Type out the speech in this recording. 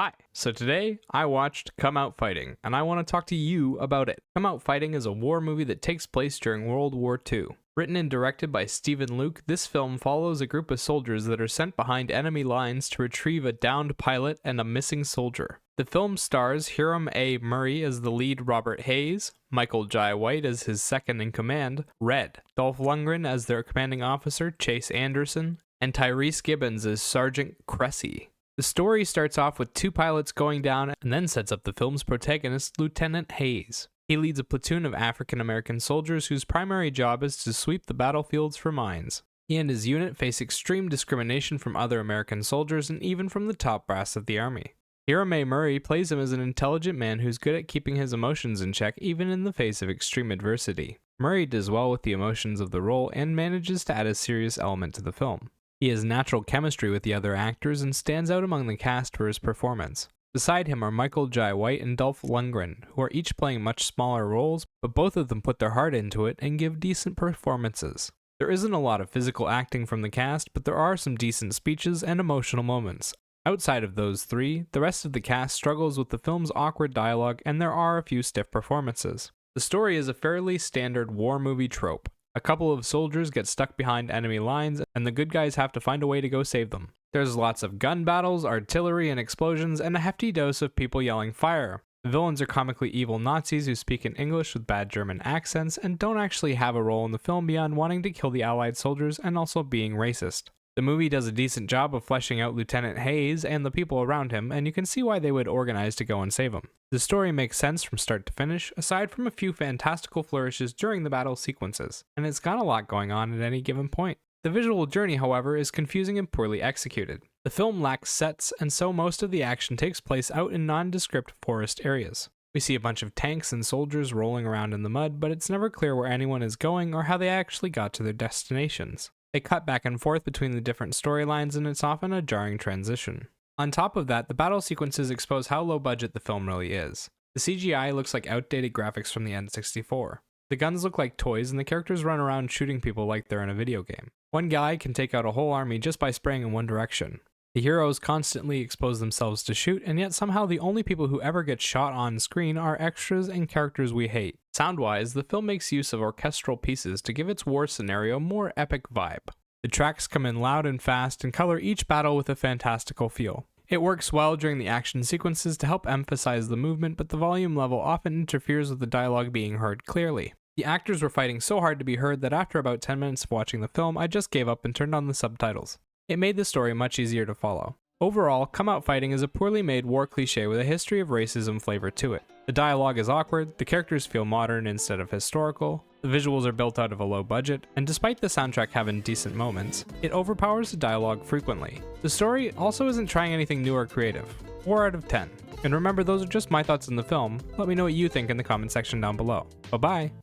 Hi, so today I watched Come Out Fighting, and I want to talk to you about it. Come Out Fighting is a war movie that takes place during World War II. Written and directed by Stephen Luke, this film follows a group of soldiers that are sent behind enemy lines to retrieve a downed pilot and a missing soldier. The film stars Hiram A. Murray as the lead Robert Hayes, Michael Jai White as his second-in-command, Red, Dolph Lundgren as their commanding officer, Chase Anderson, and Tyrese Gibbons as Sergeant Cressy. The story starts off with two pilots going down and then sets up the film's protagonist, Lieutenant Hayes. He leads a platoon of African-American soldiers whose primary job is to sweep the battlefields for mines. He and his unit face extreme discrimination from other American soldiers and even from the top brass of the army. Hiram A. Murray plays him as an intelligent man who's good at keeping his emotions in check even in the face of extreme adversity. Murray does well with the emotions of the role and manages to add a serious element to the film. He has natural chemistry with the other actors and stands out among the cast for his performance. Beside him are Michael Jai White and Dolph Lundgren, who are each playing much smaller roles, but both of them put their heart into it and give decent performances. There isn't a lot of physical acting from the cast, but there are some decent speeches and emotional moments. Outside of those three, the rest of the cast struggles with the film's awkward dialogue, and there are a few stiff performances. The story is a fairly standard war movie trope. A couple of soldiers get stuck behind enemy lines, and the good guys have to find a way to go save them. There's lots of gun battles, artillery and explosions, and a hefty dose of people yelling fire. The villains are comically evil Nazis who speak in English with bad German accents and don't actually have a role in the film beyond wanting to kill the Allied soldiers and also being racist. The movie does a decent job of fleshing out Lieutenant Hayes and the people around him, and you can see why they would organize to go and save him. The story makes sense from start to finish, aside from a few fantastical flourishes during the battle sequences, and it's got a lot going on at any given point. The visual journey, however, is confusing and poorly executed. The film lacks sets, and so most of the action takes place out in nondescript forest areas. We see a bunch of tanks and soldiers rolling around in the mud, but it's never clear where anyone is going or how they actually got to their destinations. They cut back and forth between the different storylines, and it's often a jarring transition. On top of that, the battle sequences expose how low budget the film really is. The CGI looks like outdated graphics from the N64. The guns look like toys, and the characters run around shooting people like they're in a video game. One guy can take out a whole army just by spraying in one direction. The heroes constantly expose themselves to shoot, and yet somehow the only people who ever get shot on screen are extras and characters we hate. Sound-wise, the film makes use of orchestral pieces to give its war scenario more epic vibe. The tracks come in loud and fast and color each battle with a fantastical feel. It works well during the action sequences to help emphasize the movement, but the volume level often interferes with the dialogue being heard clearly. The actors were fighting so hard to be heard that after about 10 minutes of watching the film, I just gave up and turned on the subtitles. It made the story much easier to follow. Overall, Come Out Fighting is a poorly made war cliché with a history of racism flavor to it. The dialogue is awkward, the characters feel modern instead of historical, the visuals are built out of a low budget, and despite the soundtrack having decent moments, it overpowers the dialogue frequently. The story also isn't trying anything new or creative. 4 out of 10. And remember, those are just my thoughts on the film. Let me know what you think in the comment section down below. Bye-bye!